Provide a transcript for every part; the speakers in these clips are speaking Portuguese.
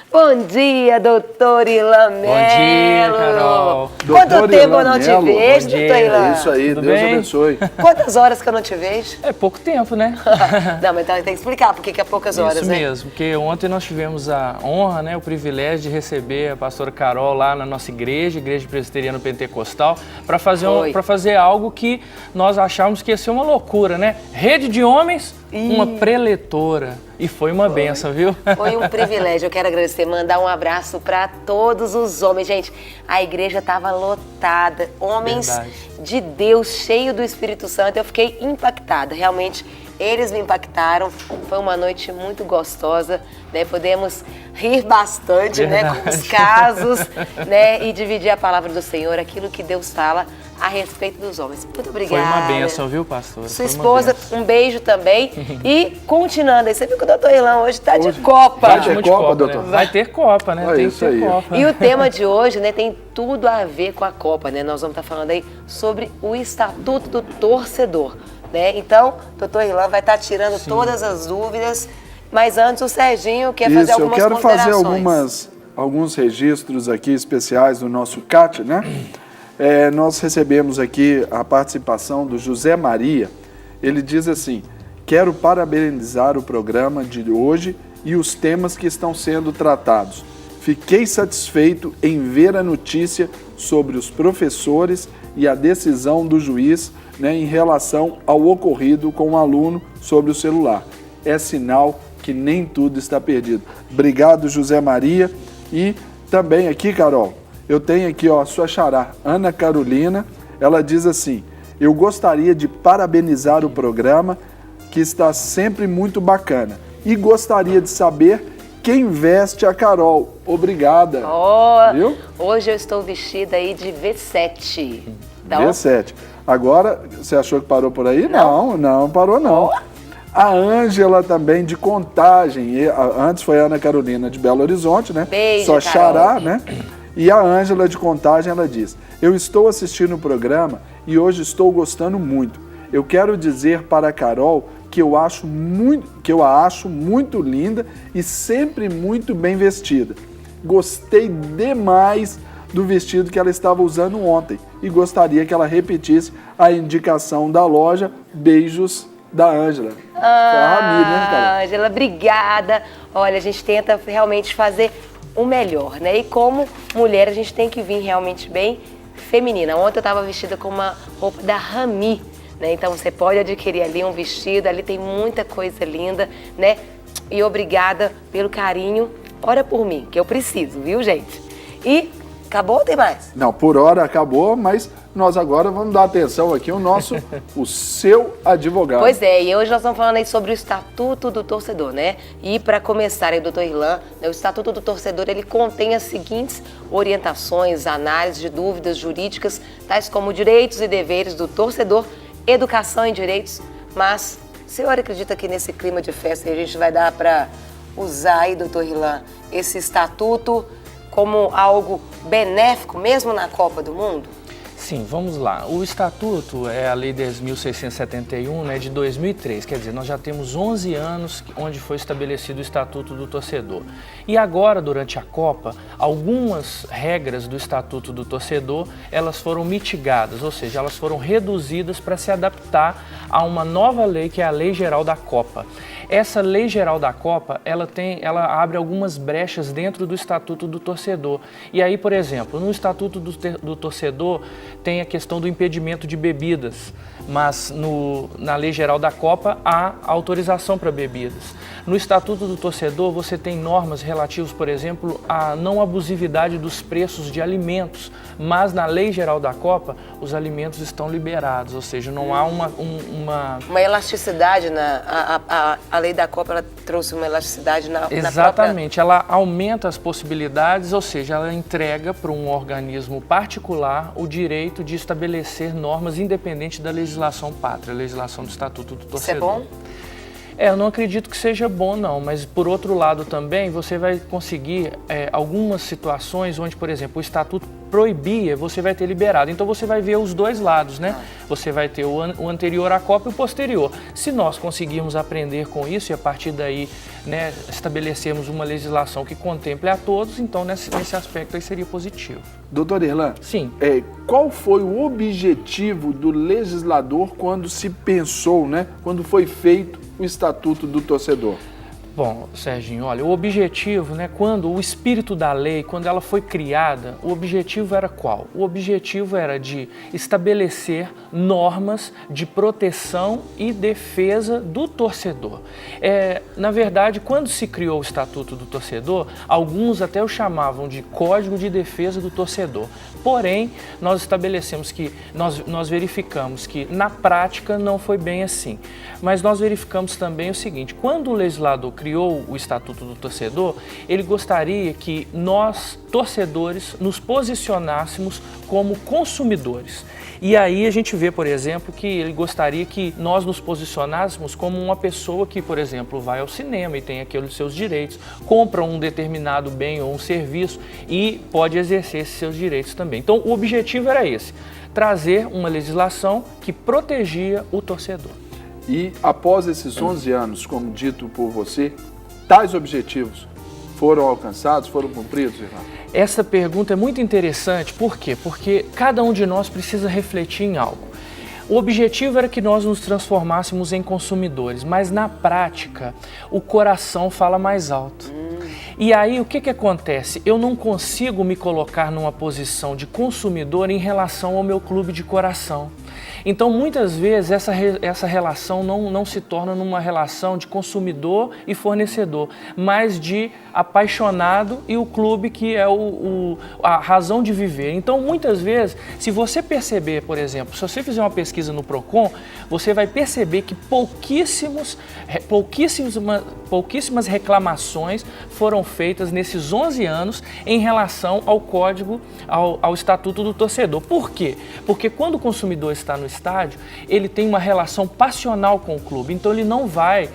Bom dia, doutor Irlan Mello. Bom dia, Carol. Quanto tempo eu não te vejo, Bom dia. doutor Irlan? É isso aí, Tudo Deus bem? abençoe. Quantas horas que eu não te vejo? É pouco tempo, né? Não, mas então tem que explicar por que é poucas horas, Isso né? mesmo, porque ontem nós tivemos a honra, né, o privilégio de receber a pastora Carol lá na nossa igreja, Igreja Presbiteriana Pentecostal, para fazer algo que nós achávamos que ia ser uma loucura, né? Rede de homens, uma preletora. E foi uma benção, viu? Foi um privilégio. Eu quero agradecer, mandar um abraço para todos os homens. Gente, a igreja estava lotada, homens Verdade. de Deus, cheio do Espírito Santo. Eu fiquei impactada, realmente. Eles me impactaram. Foi uma noite muito gostosa, né? Podemos rir bastante, né, com os casos, né, e dividir a palavra do Senhor, aquilo que Deus fala a respeito dos homens. Muito obrigada. Foi uma benção, viu, pastor? Sua esposa, um beijo também. E continuando aí, você viu que o doutor Irlan hoje está de Copa. Vai ter Copa, doutor? Né? Vai ter Copa, né? É Tem que isso ter aí. Copa. E o tema de hoje, né, tem tudo a ver com a Copa, né? Nós vamos estar falando aí sobre o Estatuto do Torcedor, né? Então, o doutor Irlan vai estar tirando todas as dúvidas, mas antes o Serginho quer fazer Isso, eu algumas quero fazer considerações. alguns registros aqui especiais do nosso CAT, né? Nós recebemos aqui a participação do José Maria. Ele diz assim: quero parabenizar o programa de hoje e os temas que estão sendo tratados. Fiquei satisfeito em ver a notícia sobre os professores e a decisão do juiz, né, em relação ao ocorrido com o aluno sobre o celular. É sinal que nem tudo está perdido. Obrigado, José Maria. E também aqui, Carol, eu tenho aqui, ó, a sua xará, Ana Carolina. Ela diz assim: eu gostaria de parabenizar o programa, que está sempre muito bacana. E gostaria de saber quem veste a Carol. Obrigada. Viu? Hoje eu estou vestida aí de V7. Então, V7. Agora, você achou que parou por aí? Não parou não. A Ângela também, de Contagem. Antes foi a Ana Carolina, de Belo Horizonte, né? Beijo, só xará, Carol. né? E a Ângela, de Contagem, ela diz: eu estou assistindo o programa e hoje estou gostando muito. Eu quero dizer para a Carol que eu a acho muito linda e sempre muito bem vestida. Gostei demais do vestido que ela estava usando ontem e gostaria que ela repetisse a indicação da loja. Beijos, da Ângela. Foi a Rami, né, Carol? Ângela, obrigada. Olha, a gente tenta realmente fazer o melhor, né? E como mulher, a gente tem que vir realmente bem feminina. Ontem eu estava vestida com uma roupa da Rami, né? Então você pode adquirir ali um vestido, ali tem muita coisa linda, né? E obrigada pelo carinho. Ora por mim, que eu preciso, viu, gente? E acabou ou tem mais? Não, por hora acabou, mas nós agora vamos dar atenção aqui ao o seu advogado. Pois é, e hoje nós estamos falando aí sobre o Estatuto do Torcedor, né? E para começar aí, doutor Irlan, né, o Estatuto do Torcedor, ele contém as seguintes orientações, análise de dúvidas jurídicas, tais como direitos e deveres do torcedor, educação e direitos, mas o senhor acredita que nesse clima de festa a gente vai dar para usar aí, doutor Irlan, esse estatuto como algo benéfico, mesmo na Copa do Mundo? Sim, vamos lá. O Estatuto é a Lei 10.671, né, de 2003, quer dizer, nós já temos 11 anos onde foi estabelecido o Estatuto do Torcedor. E agora, durante a Copa, algumas regras do Estatuto do Torcedor, elas foram mitigadas, ou seja, elas foram reduzidas para se adaptar a uma nova lei, que é a Lei Geral da Copa. Essa Lei Geral da Copa, ela abre algumas brechas dentro do Estatuto do Torcedor. E aí, por exemplo, no Estatuto do Torcedor tem a questão do impedimento de bebidas, mas na Lei Geral da Copa há autorização para bebidas. No Estatuto do Torcedor você tem normas relativas, por exemplo, à não abusividade dos preços de alimentos, mas na Lei Geral da Copa os alimentos estão liberados, ou seja, não há uma elasticidade, a Lei da Copa ela trouxe uma elasticidade na Exatamente, ela aumenta as possibilidades, ou seja, ela entrega para um organismo particular o direito de estabelecer normas independente da legislação pátria, a legislação do Estatuto do Torcedor. Isso é bom? Eu não acredito que seja bom, não, mas por outro lado também você vai conseguir algumas situações onde, por exemplo, o Estatuto proibia, você vai ter liberado. Então você vai ver os dois lados, né? Você vai ter o anterior à Copa e o posterior. Se nós conseguirmos aprender com isso e a partir daí, né, estabelecermos uma legislação que contemple a todos, então nesse aspecto aí seria positivo. Doutor Irlan, sim. Qual foi o objetivo do legislador quando se pensou, né, quando foi feito o Estatuto do Torcedor? Bom, Serginho, olha, o objetivo, né, quando o espírito da lei, quando ela foi criada, o objetivo era qual? O objetivo era de estabelecer normas de proteção e defesa do torcedor. Na verdade, quando se criou o Estatuto do Torcedor, alguns até o chamavam de Código de Defesa do Torcedor. Porém, nós estabelecemos que, nós verificamos que na prática não foi bem assim. Mas nós verificamos também o seguinte, quando o legislador criou o Estatuto do Torcedor, ele gostaria que nós, torcedores, nos posicionássemos como consumidores. E aí a gente vê, por exemplo, que ele gostaria que nós nos posicionássemos como uma pessoa que, por exemplo, vai ao cinema e tem aqueles seus direitos, compra um determinado bem ou um serviço e pode exercer esses seus direitos também. Então, o objetivo era esse, trazer uma legislação que protegia o torcedor. E após esses 11 anos, como dito por você, tais objetivos foram alcançados, foram cumpridos, Irlan? Essa pergunta é muito interessante, por quê? Porque cada um de nós precisa refletir em algo. O objetivo era que nós nos transformássemos em consumidores, mas na prática o coração fala mais alto. E aí o que acontece? Eu não consigo me colocar numa posição de consumidor em relação ao meu clube de coração. Então, muitas vezes, essa relação não se torna numa relação de consumidor e fornecedor, mas de apaixonado e o clube que é a razão de viver. Então, muitas vezes, se você perceber, por exemplo, se você fizer uma pesquisa no Procon, você vai perceber que pouquíssimas reclamações foram feitas nesses 11 anos em relação ao código, ao Estatuto do Torcedor. Por quê? Porque quando o consumidor está no estádio, ele tem uma relação passional com o clube, então ele não vai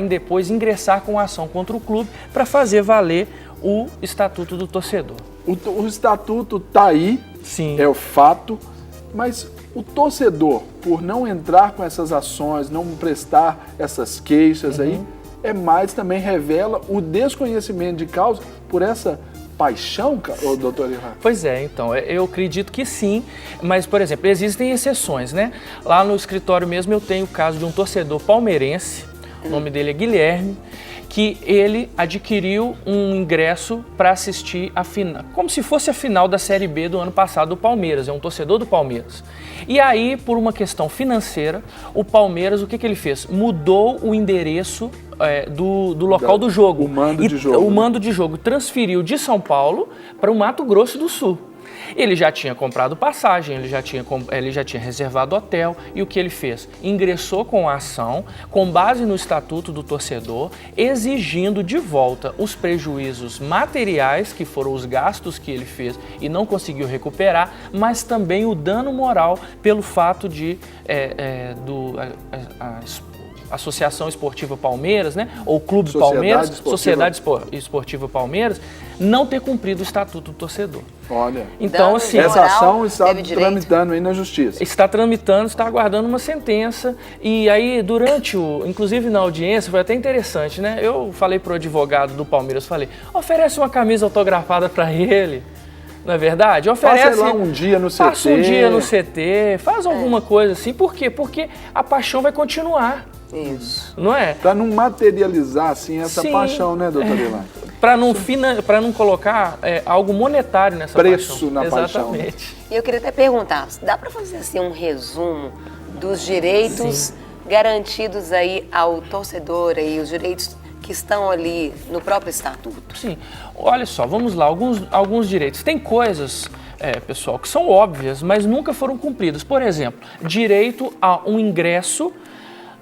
depois ingressar com ação contra o clube para fazer valer o Estatuto do Torcedor. O Estatuto está aí, sim, é o fato, mas o torcedor, por não entrar com essas ações, não prestar essas queixas aí, também revela o desconhecimento de causa por essa paixão, doutor Irlan? Pois é, então, eu acredito que sim, mas, por exemplo, existem exceções, né? Lá no escritório mesmo eu tenho o caso de um torcedor palmeirense, o nome dele é Guilherme, que ele adquiriu um ingresso para assistir a final, como se fosse a final da Série B do ano passado do Palmeiras, é um torcedor do Palmeiras. E aí, por uma questão financeira, o Palmeiras, o que ele fez? Mudou o endereço do local do jogo. O mando de jogo. O mando de jogo transferiu de São Paulo para o Mato Grosso do Sul. Ele já tinha comprado passagem, ele já tinha reservado hotel, e o que ele fez? Ingressou com a ação, com base no Estatuto do Torcedor, exigindo de volta os prejuízos materiais, que foram os gastos que ele fez e não conseguiu recuperar, mas também o dano moral pelo fato de Associação Esportiva Palmeiras, né? Ou Clube Palmeiras, Sociedade Esportiva Palmeiras, não ter cumprido o Estatuto do Torcedor. Olha, então, assim, essa ação está tramitando aí na Justiça. Está tramitando, está aguardando uma sentença. E aí, inclusive na audiência, foi até interessante, né? Eu falei para o advogado do Palmeiras, oferece uma camisa autografada para ele. Não é verdade? Oferece lá um dia no CT. Passa um dia no CT, faz alguma coisa assim. Por quê? Porque a paixão vai continuar. Isso. Não é? Para não materializar assim essa paixão, né, doutor Irlan? Para não colocar algo monetário nessa preço paixão. Na Exatamente. paixão. E eu queria até perguntar, dá para fazer assim um resumo dos direitos garantidos aí ao torcedor, aí, os direitos que estão ali no próprio Estatuto? Sim. Olha só, vamos lá, alguns direitos. Tem coisas, pessoal, que são óbvias, mas nunca foram cumpridas. Por exemplo, direito a um ingresso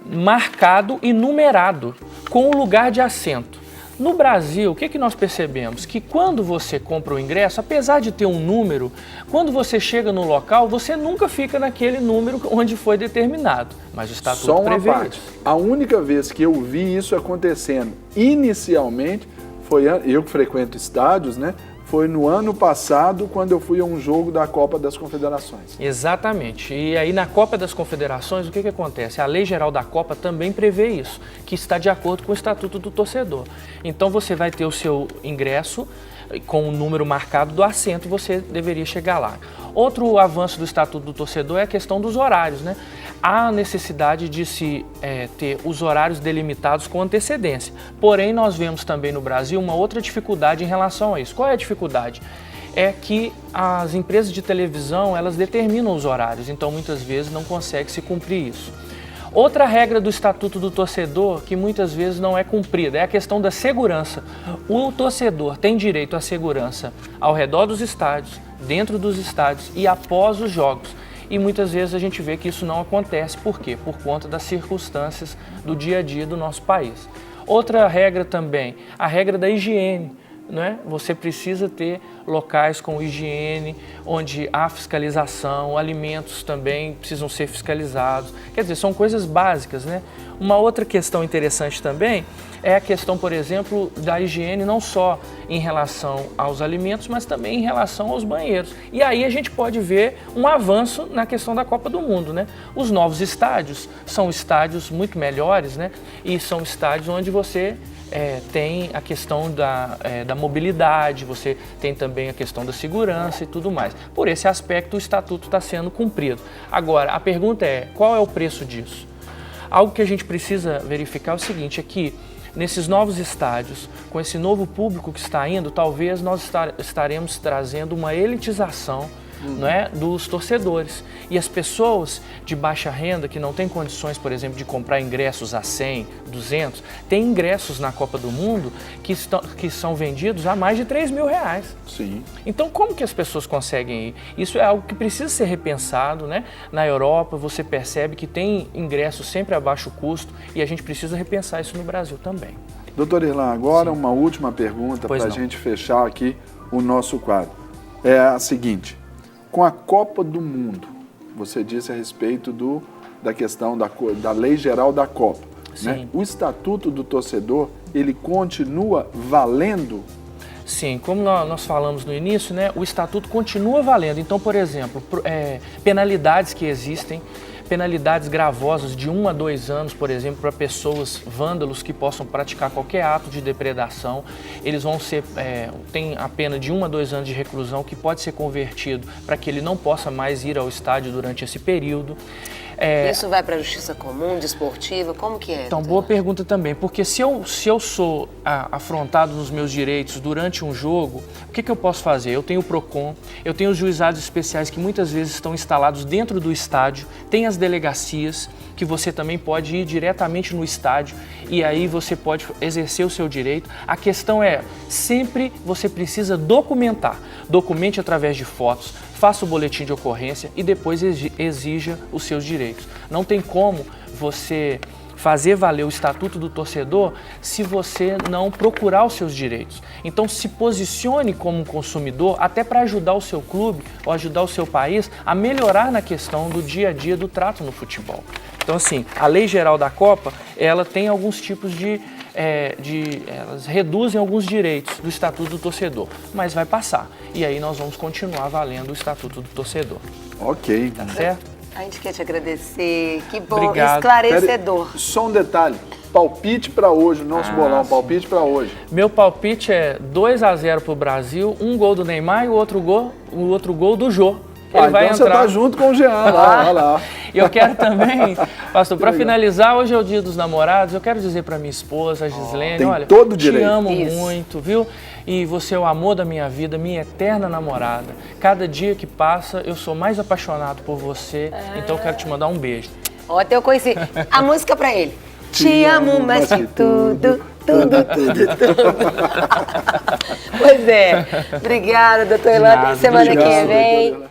marcado e numerado, com o lugar de assento. No Brasil, o que nós percebemos? Que quando você compra o ingresso, apesar de ter um número, quando você chega no local, você nunca fica naquele número onde foi determinado. Mas o Estatuto prevê isso. A única vez que eu vi isso acontecendo inicialmente, eu que frequento estádios, né? foi no ano passado, quando eu fui a um jogo da Copa das Confederações. Exatamente. E aí na Copa das Confederações, o que acontece? A Lei Geral da Copa também prevê isso, que está de acordo com o Estatuto do Torcedor. Então você vai ter o seu ingresso com o número marcado do assento, você deveria chegar lá. Outro avanço do Estatuto do Torcedor é a questão dos horários, né? Há necessidade de se ter os horários delimitados com antecedência. Porém, nós vemos também no Brasil uma outra dificuldade em relação a isso. Qual é a dificuldade? É que as empresas de televisão, elas determinam os horários, então muitas vezes não consegue se cumprir isso. Outra regra do Estatuto do Torcedor, que muitas vezes não é cumprida, é a questão da segurança. O torcedor tem direito à segurança ao redor dos estádios, dentro dos estádios e após os jogos. E muitas vezes a gente vê que isso não acontece. Por quê? Por conta das circunstâncias do dia a dia do nosso país. Outra regra também, a regra da higiene. Né? Você precisa ter locais com higiene, onde há fiscalização, alimentos também precisam ser fiscalizados. Quer dizer, são coisas básicas, né? Uma outra questão interessante também é a questão, por exemplo, da higiene, não só em relação aos alimentos, mas também em relação aos banheiros. E aí a gente pode ver um avanço na questão da Copa do Mundo, né? Os novos estádios são estádios muito melhores, né? E são estádios onde você tem a questão da mobilidade, você tem também a questão da segurança e tudo mais. Por esse aspecto, o Estatuto está sendo cumprido. Agora, a pergunta é, qual é o preço disso? Algo que a gente precisa verificar é o seguinte, é que nesses novos estádios, com esse novo público que está indo, talvez nós estaremos trazendo uma elitização, não é, dos torcedores. E as pessoas de baixa renda, que não têm condições, por exemplo, de comprar ingressos a 100, 200, têm ingressos na Copa do Mundo que são vendidos a mais de 3 mil reais. Sim. Então, como que as pessoas conseguem ir? Isso é algo que precisa ser repensado, né? Na Europa, você percebe que tem ingressos sempre a baixo custo e a gente precisa repensar isso no Brasil também. Doutor Irlan, agora uma última pergunta para a gente fechar aqui o nosso quadro. É a seguinte, com a Copa do Mundo, você disse a respeito da questão da Lei Geral da Copa, né? O Estatuto do Torcedor, ele continua valendo? Sim, como nós falamos no início, né, o Estatuto continua valendo. Então, por exemplo, penalidades que existem, penalidades gravosas de 1 a 2 anos, por exemplo, para pessoas vândalos que possam praticar qualquer ato de depredação. Eles vão ser, tem a pena de 1 a 2 anos de reclusão, que pode ser convertido para que ele não possa mais ir ao estádio durante esse período. Isso vai para a justiça comum, desportiva? Como que é? Então, boa pergunta também, porque se eu sou afrontado nos meus direitos durante um jogo, o que eu posso fazer? Eu tenho o PROCON, eu tenho os juizados especiais que muitas vezes estão instalados dentro do estádio, tem as delegacias, que você também pode ir diretamente no estádio e aí você pode exercer o seu direito. A questão é, sempre você precisa documentar. Documente através de fotos, faça o boletim de ocorrência e depois exija os seus direitos. Não tem como você fazer valer o Estatuto do Torcedor se você não procurar os seus direitos. Então se posicione como um consumidor até para ajudar o seu clube ou ajudar o seu país a melhorar na questão do dia a dia do trato no futebol. Então assim, a Lei Geral da Copa, ela tem alguns tipos elas reduzem alguns direitos do Estatuto do Torcedor, mas vai passar. E aí nós vamos continuar valendo o Estatuto do Torcedor. Ok. Tá certo? A gente quer te agradecer, que bom, Obrigado. esclarecedor. Só um detalhe, palpite para hoje, o nosso bolão, palpite para hoje. Meu palpite é 2-0 pro Brasil, um gol do Neymar e o outro gol do Jô. Ele vai então entrar. Você tá junto com o Jean lá, olha lá. E eu quero também, pastor, para finalizar, hoje é o Dia dos Namorados, eu quero dizer para minha esposa, a Gislene, tem olha, todo o direito. te amo Isso. muito, viu? E você é o amor da minha vida, minha eterna namorada. Cada dia que passa, eu sou mais apaixonado por você, então eu quero te mandar um beijo. Ontem eu conheci a música pra ele. Te amo mais que tudo, tudo, tudo, tudo. Pois é. Obrigada, doutor Irlan. Nada, Semana que obrigado, vem.